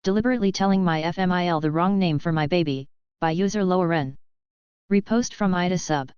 Deliberately telling my FMIL the wrong name for my baby, by user Loaren. Repost from Ida Sub.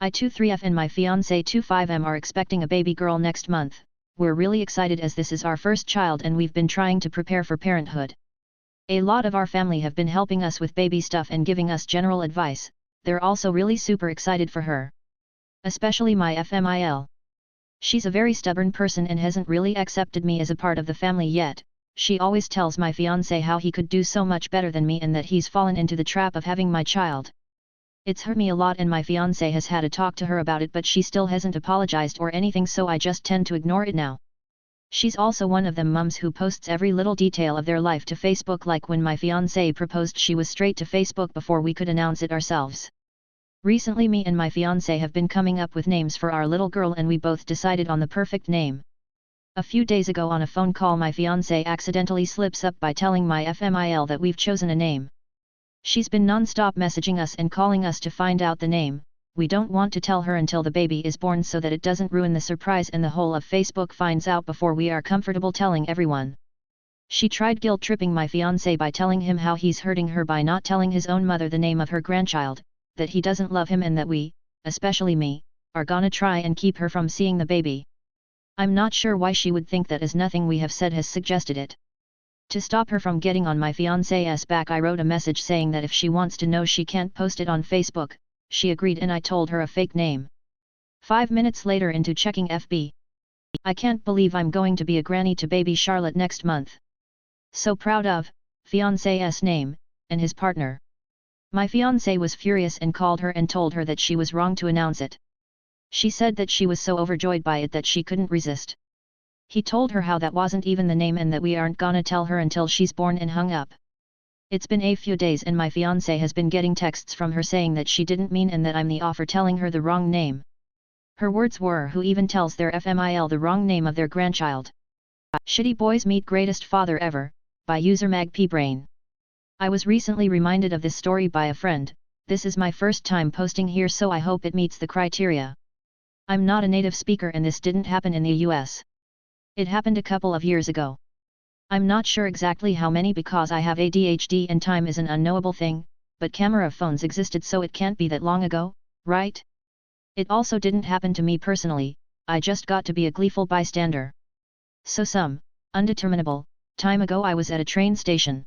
I23F and my fiancé 25M are expecting a baby girl next month. We're really excited as this is our first child and we've been trying to prepare for parenthood. A lot of our family have been helping us with baby stuff and giving us general advice. They're also really super excited for her. Especially my FMIL. She's a very stubborn person and hasn't really accepted me as a part of the family yet. She always tells my fiancé how he could do so much better than me and that he's fallen into the trap of having my child. It's hurt me a lot and my fiancé has had a talk to her about it but she still hasn't apologized or anything so I just tend to ignore it now. She's also one of them mums who posts every little detail of their life to Facebook like when my fiancé proposed she was straight to Facebook before we could announce it ourselves. Recently me and my fiancé have been coming up with names for our little girl and we both decided on the perfect name. A few days ago on a phone call my fiancé accidentally slips up by telling my FMIL that we've chosen a name. She's been non-stop messaging us and calling us to find out the name. We don't want to tell her until the baby is born so that it doesn't ruin the surprise and the whole of Facebook finds out before we are comfortable telling everyone. She tried guilt-tripping my fiancé by telling him how he's hurting her by not telling his own mother the name of her grandchild, that he doesn't love him and that we, especially me, are gonna try and keep her from seeing the baby. I'm not sure why she would think that as nothing we have said has suggested it. To stop her from getting on my fiancé's back I wrote a message saying that if she wants to know she can't post it on Facebook, she agreed and I told her a fake name. 5 minutes later into checking FB. I can't believe I'm going to be a granny to baby Charlotte next month. So proud of, fiancé's name, and his partner. My fiancé was furious and called her and told her that she was wrong to announce it. She said that she was so overjoyed by it that she couldn't resist. He told her how that wasn't even the name and that we aren't gonna tell her until she's born and hung up. It's been a few days and my fiancé has been getting texts from her saying that she didn't mean and that I'm the off for telling her the wrong name. Her words were who even tells their FMIL the wrong name of their grandchild. Shitty boys meet greatest father ever, by user magpbrain. I was recently reminded of this story by a friend. This is my first time posting here so I hope it meets the criteria. I'm not a native speaker and this didn't happen in the US. It happened a couple of years ago. I'm not sure exactly how many because I have ADHD and time is an unknowable thing, but camera phones existed so it can't be that long ago, right? It also didn't happen to me personally, I just got to be a gleeful bystander. So some, undeterminable, time ago I was at a train station.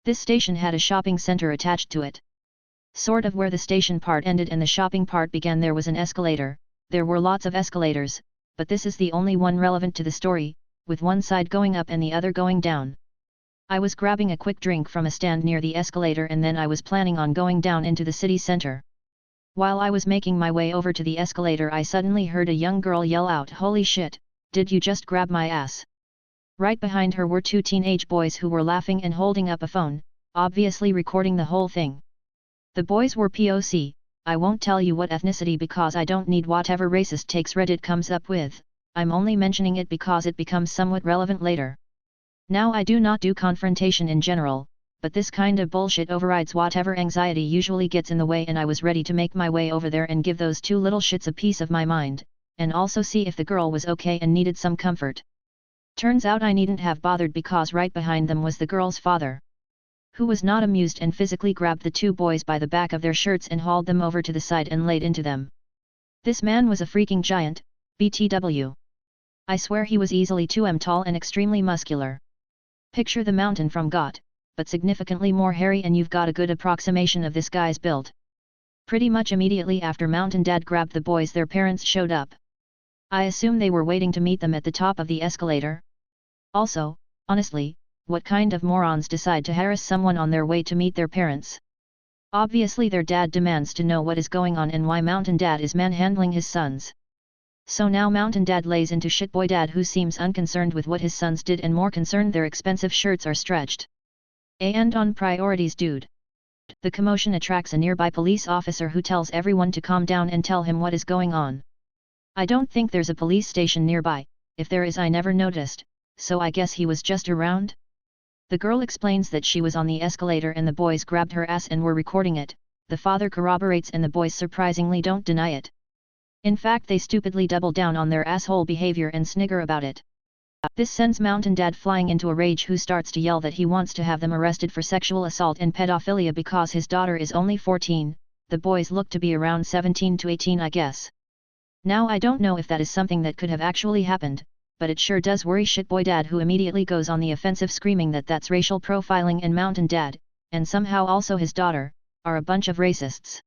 This station had a shopping center attached to it. Sort of where the station part ended and the shopping part began there was an escalator. There were lots of escalators, but this is the only one relevant to the story, with one side going up and the other going down. I was grabbing a quick drink from a stand near the escalator and then I was planning on going down into the city center. While I was making my way over to the escalator I suddenly heard a young girl yell out, "Holy shit, did you just grab my ass?" Right behind her were two teenage boys who were laughing and holding up a phone, obviously recording the whole thing. The boys were POC. I won't tell you what ethnicity because I don't need whatever racist takes Reddit comes up with, I'm only mentioning it because it becomes somewhat relevant later. Now I do not do confrontation in general, but this kind of bullshit overrides whatever anxiety usually gets in the way and I was ready to make my way over there and give those two little shits a piece of my mind, and also see if the girl was okay and needed some comfort. Turns out I needn't have bothered because right behind them was the girl's father, who was not amused and physically grabbed the two boys by the back of their shirts and hauled them over to the side and laid into them. This man was a freaking giant, BTW. I swear he was easily 2m tall and extremely muscular. Picture the mountain from GOT, but significantly more hairy and you've got a good approximation of this guy's build. Pretty much immediately after Mountain Dad grabbed the boys their parents showed up. I assume they were waiting to meet them at the top of the escalator. Also, honestly, what kind of morons decide to harass someone on their way to meet their parents? Obviously their dad demands to know what is going on and why Mountain Dad is manhandling his sons. So now Mountain Dad lays into Shitboy Dad who seems unconcerned with what his sons did and more concerned their expensive shirts are stretched. And on priorities dude. The commotion attracts a nearby police officer who tells everyone to calm down and tell him what is going on. I don't think there's a police station nearby, if there is I never noticed, so I guess he was just around? The girl explains that she was on the escalator and the boys grabbed her ass and were recording it, the father corroborates and the boys surprisingly don't deny it. In fact they stupidly double down on their asshole behavior and snigger about it. This sends Mountain Dad flying into a rage, who starts to yell that he wants to have them arrested for sexual assault and pedophilia because his daughter is only 14, the boys look to be around 17 to 18 I guess. Now I don't know if that is something that could have actually happened, but it sure does worry Shitboy Dad, who immediately goes on the offensive screaming that that's racial profiling and Mountain Dad, and somehow also his daughter, are a bunch of racists.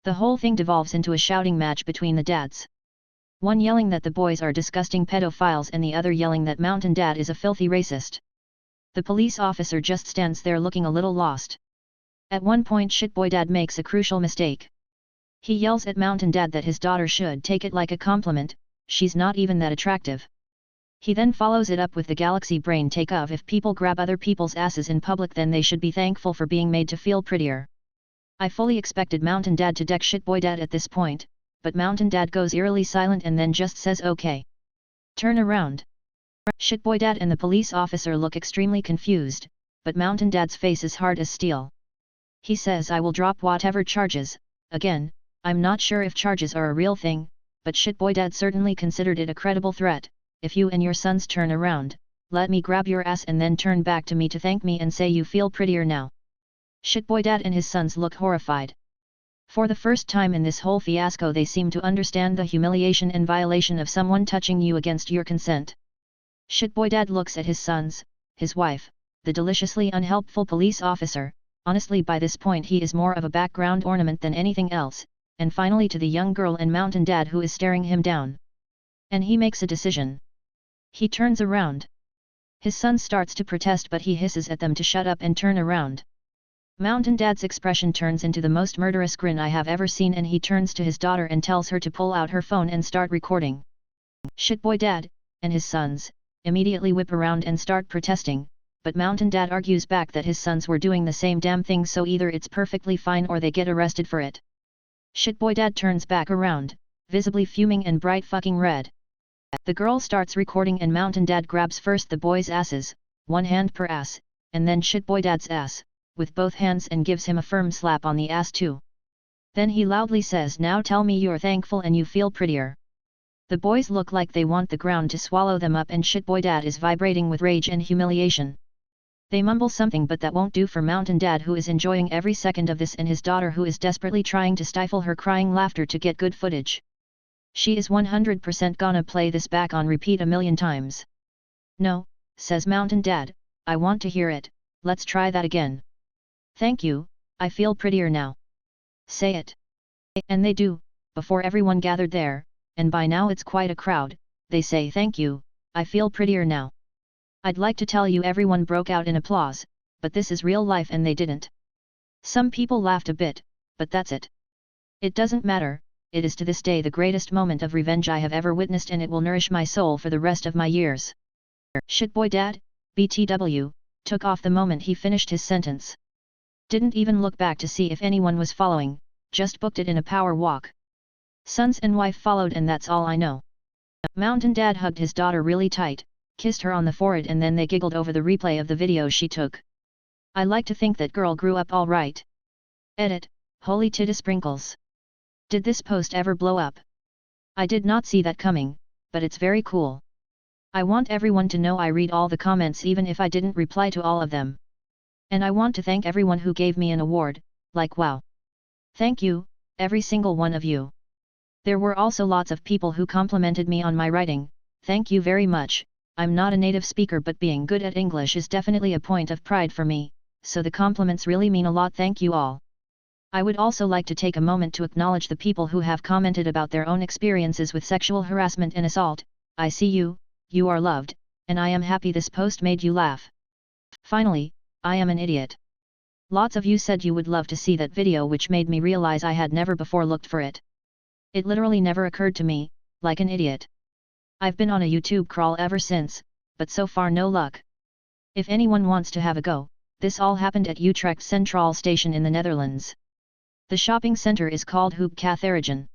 The whole thing devolves into a shouting match between the dads. One yelling that the boys are disgusting pedophiles and the other yelling that Mountain Dad is a filthy racist. The police officer just stands there looking a little lost. At one point Shitboy Dad makes a crucial mistake. He yells at Mountain Dad that his daughter should take it like a compliment, she's not even that attractive. He then follows it up with the galaxy brain take of if people grab other people's asses in public then they should be thankful for being made to feel prettier. I fully expected Mountain Dad to deck Shitboy Dad at this point, but Mountain Dad goes eerily silent and then just says okay. Turn around. Shitboy Dad and the police officer look extremely confused, but Mountain Dad's face is hard as steel. He says I will drop whatever charges. Again, I'm not sure if charges are a real thing, but Shitboy Dad certainly considered it a credible threat. If you and your sons turn around, let me grab your ass and then turn back to me to thank me and say you feel prettier now. Shitboy Dad and his sons look horrified. For the first time in this whole fiasco they seem to understand the humiliation and violation of someone touching you against your consent. Shitboy Dad looks at his sons, his wife, the deliciously unhelpful police officer, honestly by this point he is more of a background ornament than anything else, and finally to the young girl and Mountain Dad who is staring him down. And he makes a decision. He turns around. His son starts to protest but he hisses at them to shut up and turn around. Mountain Dad's expression turns into the most murderous grin I have ever seen and he turns to his daughter and tells her to pull out her phone and start recording. Shitboy Dad, and his sons, immediately whip around and start protesting, but Mountain Dad argues back that his sons were doing the same damn thing so either it's perfectly fine or they get arrested for it. Shitboy Dad turns back around, visibly fuming and bright fucking red. The girl starts recording and Mountain Dad grabs first the boys' asses, one hand per ass, and then Shitboy Dad's ass, with both hands and gives him a firm slap on the ass too. Then he loudly says now tell me you're thankful and you feel prettier. The boys look like they want the ground to swallow them up and Shitboy Dad is vibrating with rage and humiliation. They mumble something but that won't do for Mountain Dad who is enjoying every second of this and his daughter who is desperately trying to stifle her crying laughter to get good footage. She is 100% gonna play this back on repeat a million times. No, says Mountain Dad, I want to hear it, let's try that again. Thank you, I feel prettier now. Say it. And they do, before everyone gathered there, and by now it's quite a crowd, they say thank you, I feel prettier now. I'd like to tell you everyone broke out in applause, but this is real life and they didn't. Some people laughed a bit, but that's it. It doesn't matter. It is to this day the greatest moment of revenge I have ever witnessed and it will nourish my soul for the rest of my years. Shitboy Dad, BTW, took off the moment he finished his sentence. Didn't even look back to see if anyone was following, just booked it in a power walk. Sons and wife followed and that's all I know. Mountain Dad hugged his daughter really tight, kissed her on the forehead and then they giggled over the replay of the video she took. I like to think that girl grew up all right. Edit, holy titty sprinkles. Did this post ever blow up? I did not see that coming, but it's very cool. I want everyone to know I read all the comments even if I didn't reply to all of them. And I want to thank everyone who gave me an award, like wow. Thank you, every single one of you. There were also lots of people who complimented me on my writing, thank you very much. I'm not a native speaker but being good at English is definitely a point of pride for me, so the compliments really mean a lot, thank you all. I would also like to take a moment to acknowledge the people who have commented about their own experiences with sexual harassment and assault. I see you, you are loved, and I am happy this post made you laugh. Finally, I am an idiot. Lots of you said you would love to see that video which made me realize I had never before looked for it. It literally never occurred to me, like an idiot. I've been on a YouTube crawl ever since, but so far no luck. If anyone wants to have a go, this all happened at Utrecht Centraal Station in the Netherlands. The shopping center is called Hoek Katherigen.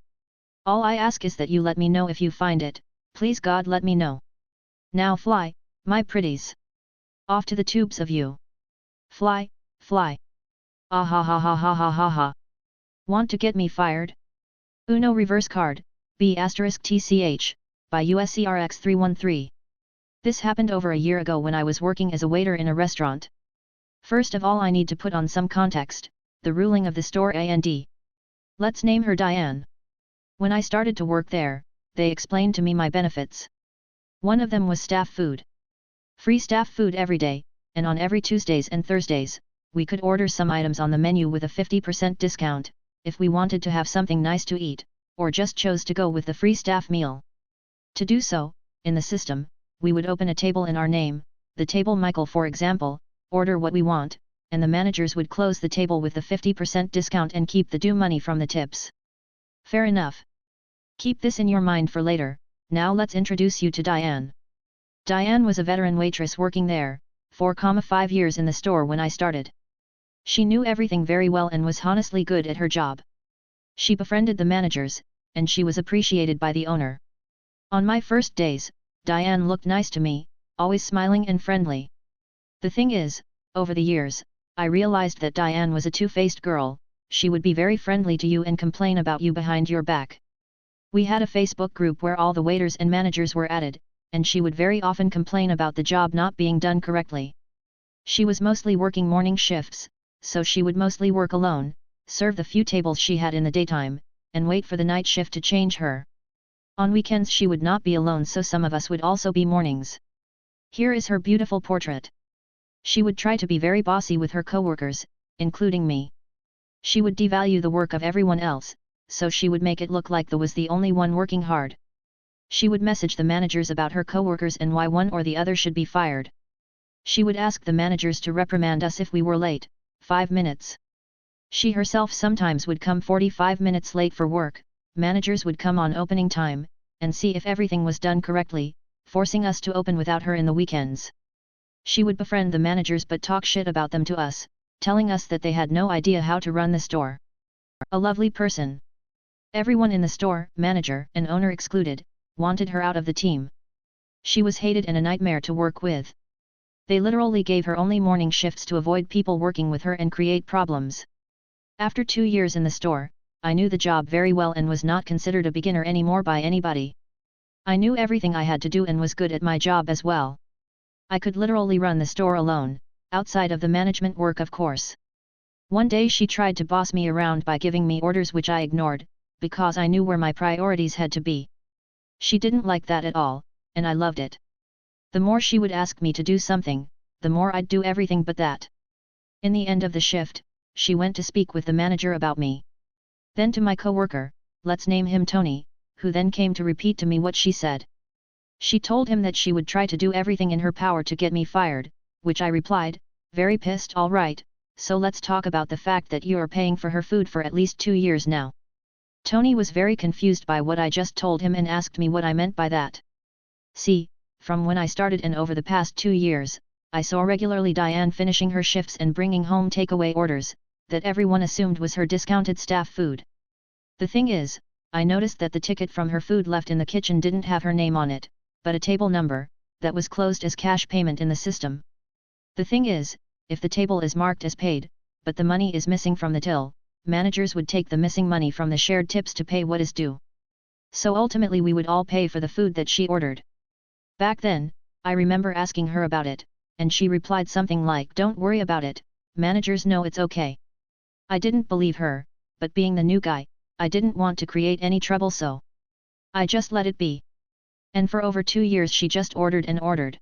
All I ask is that you let me know if you find it, please God let me know. Now fly, my pretties. Off to the tubes of you. Fly, fly. Ah ha ha ha ha ha ha ha. Want to get me fired? Uno reverse card, B*TCH, by USCRX313. This happened over a year ago when I was working as a waiter in a restaurant. First of all, I need to put on some context, the ruling of the store and let's name her Diane. When I started to work there, they explained to me my benefits. One of them was staff food. Free staff food every day, and on every Tuesdays and Thursdays, we could order some items on the menu with a 50% discount, if we wanted to have something nice to eat, or just chose to go with the free staff meal. To do so, in the system, we would open a table in our name, the table Michael for example, order what we want, and the managers would close the table with the 50% discount and keep the due money from the tips. Fair enough. Keep this in your mind for later. Now let's introduce you to Diane. Diane was a veteran waitress working there, 4.5 years in the store when I started. She knew everything very well and was honestly good at her job. She befriended the managers, and she was appreciated by the owner. On my first days, Diane looked nice to me, always smiling and friendly. The thing is, over the years, I realized that Diane was a two-faced girl. She would be very friendly to you and complain about you behind your back. We had a Facebook group where all the waiters and managers were added, and she would very often complain about the job not being done correctly. She was mostly working morning shifts, so she would mostly work alone, serve the few tables she had in the daytime, and wait for the night shift to change her. On weekends she would not be alone, so some of us would also be mornings. Here is her beautiful portrait. She would try to be very bossy with her coworkers, including me. She would devalue the work of everyone else, so she would make it look like the was the only one working hard. She would message the managers about her coworkers and why one or the other should be fired. She would ask the managers to reprimand us if we were late, 5 minutes. She herself sometimes would come 45 minutes late for work. Managers would come on opening time, and see if everything was done correctly, forcing us to open without her in the weekends. She would befriend the managers but talk shit about them to us, telling us that they had no idea how to run the store. A lovely person. Everyone in the store, manager and owner excluded, wanted her out of the team. She was hated and a nightmare to work with. They literally gave her only morning shifts to avoid people working with her and create problems. After 2 years in the store, I knew the job very well and was not considered a beginner anymore by anybody. I knew everything I had to do and was good at my job as well. I could literally run the store alone, outside of the management work of course. One day she tried to boss me around by giving me orders which I ignored, because I knew where my priorities had to be. She didn't like that at all, and I loved it. The more she would ask me to do something, the more I'd do everything but that. In the end of the shift, she went to speak with the manager about me. Then to my coworker, let's name him Tony, who then came to repeat to me what she said. She told him that she would try to do everything in her power to get me fired, which I replied, very pissed, all right, so let's talk about the fact that you are paying for her food for at least 2 years now. Tony was very confused by what I just told him and asked me what I meant by that. See, from when I started and over the past 2 years, I saw regularly Diane finishing her shifts and bringing home takeaway orders, that everyone assumed was her discounted staff food. The thing is, I noticed that the ticket from her food left in the kitchen didn't have her name on it, but a table number, that was closed as cash payment in the system. The thing is, if the table is marked as paid, but the money is missing from the till, managers would take the missing money from the shared tips to pay what is due. So ultimately we would all pay for the food that she ordered. Back then, I remember asking her about it, and she replied something like, "Don't worry about it, managers know it's okay." I didn't believe her, but being the new guy, I didn't want to create any trouble, so I just let it be. And for over 2 years she just ordered and ordered.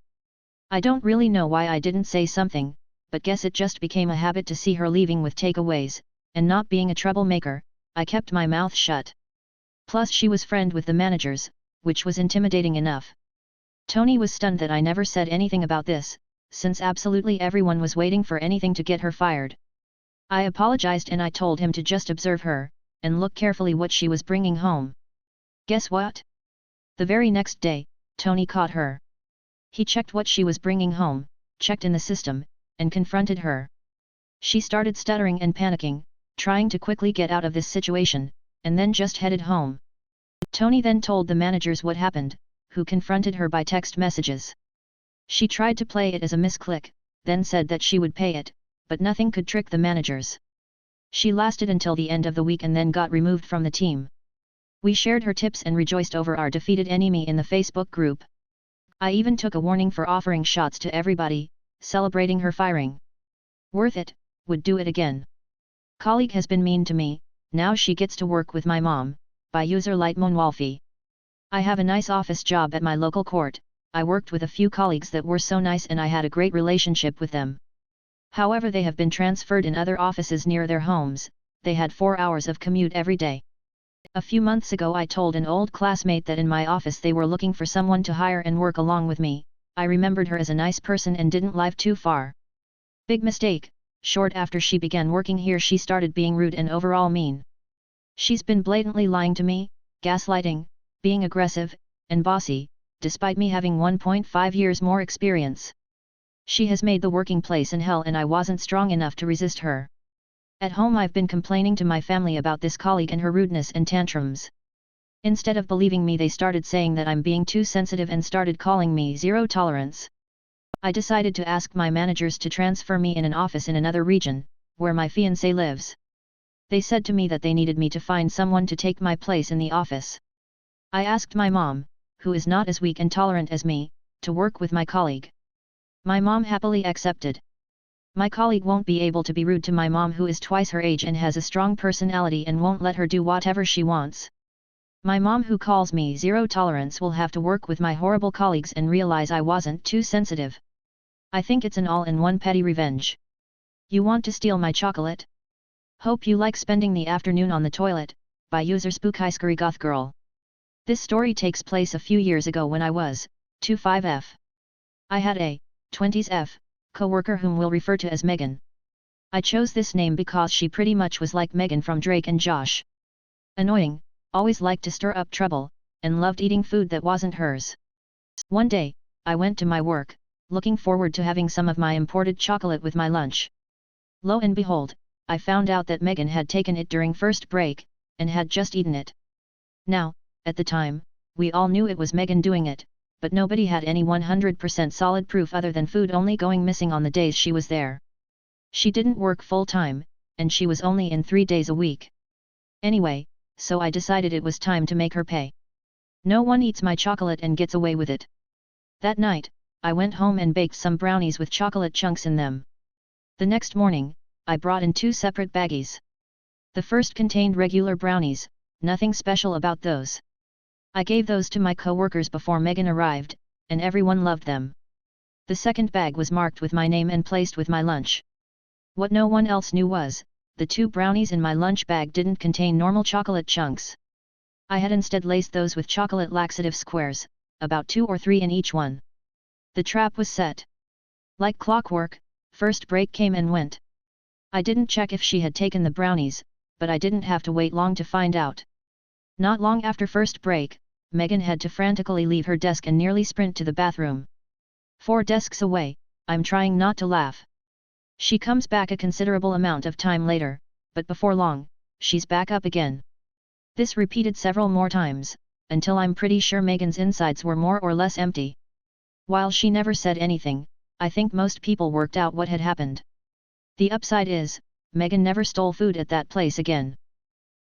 I don't really know why I didn't say something, but guess it just became a habit to see her leaving with takeaways, and not being a troublemaker, I kept my mouth shut. Plus she was friend with the managers, which was intimidating enough. Tony was stunned that I never said anything about this, since absolutely everyone was waiting for anything to get her fired. I apologized and I told him to just observe her, and look carefully what she was bringing home. Guess what? The very next day, Tony caught her. He checked what she was bringing home, checked in the system, and confronted her. She started stuttering and panicking, trying to quickly get out of this situation, and then just headed home. Tony then told the managers what happened, who confronted her by text messages. She tried to play it as a misclick, then said that she would pay it, but nothing could trick the managers. She lasted until the end of the week and then got removed from the team. We shared her tips and rejoiced over our defeated enemy in the Facebook group. I even took a warning for offering shots to everybody, celebrating her firing. Worth it, would do it again. Colleague has been mean to me, now she gets to work with my mom, by user Lightmonwolfie. I have a nice office job at my local court, I worked with a few colleagues that were so nice and I had a great relationship with them. However, they have been transferred in other offices near their homes, they had 4 hours of commute every day. A few months ago I told an old classmate that in my office they were looking for someone to hire and work along with me. I remembered her as a nice person and didn't live too far. Big mistake, short after she began working here she started being rude and overall mean. She's been blatantly lying to me, gaslighting, being aggressive, and bossy, despite me having 1.5 years more experience. She has made the working place in hell and I wasn't strong enough to resist her. At home I've been complaining to my family about this colleague and her rudeness and tantrums. Instead of believing me they started saying that I'm being too sensitive and started calling me zero tolerance. I decided to ask my managers to transfer me in an office in another region, where my fiancé lives. They said to me that they needed me to find someone to take my place in the office. I asked my mom, who is not as weak and tolerant as me, to work with my colleague. My mom happily accepted. My colleague won't be able to be rude to my mom who is twice her age and has a strong personality and won't let her do whatever she wants. My mom who calls me zero tolerance will have to work with my horrible colleagues and realize I wasn't too sensitive. I think it's an all-in-one petty revenge. You want to steal my chocolate? Hope you like spending the afternoon on the toilet, by user SpookyScaryGothGirl. This story takes place a few years ago when I was 25F. I had a 20s F co-worker whom we'll refer to as Megan. I chose this name because she pretty much was like Megan from Drake and Josh. Annoying, always liked to stir up trouble, and loved eating food that wasn't hers. One day, I went to my work, looking forward to having some of my imported chocolate with my lunch. Lo and behold, I found out that Megan had taken it during first break, and had just eaten it. Now, at the time, we all knew it was Megan doing it, but nobody had any 100% solid proof other than food only going missing on the days she was there. She didn't work full-time, and she was only in 3 days a week. Anyway, so I decided it was time to make her pay. No one eats my chocolate and gets away with it. That night, I went home and baked some brownies with chocolate chunks in them. The next morning, I brought in 2 separate baggies. The first contained regular brownies, nothing special about those. I gave those to my co-workers before Megan arrived, and everyone loved them. The second bag was marked with my name and placed with my lunch. What no one else knew was, the 2 brownies in my lunch bag didn't contain normal chocolate chunks. I had instead laced those with chocolate laxative squares, about 2 or 3 in each one. The trap was set. Like clockwork, first break came and went. I didn't check if she had taken the brownies, but I didn't have to wait long to find out. Not long after first break, Megan had to frantically leave her desk and nearly sprint to the bathroom. 4 desks away, I'm trying not to laugh. She comes back a considerable amount of time later, but before long, she's back up again. This repeated several more times, until I'm pretty sure Megan's insides were more or less empty. While she never said anything, I think most people worked out what had happened. The upside is, Megan never stole food at that place again.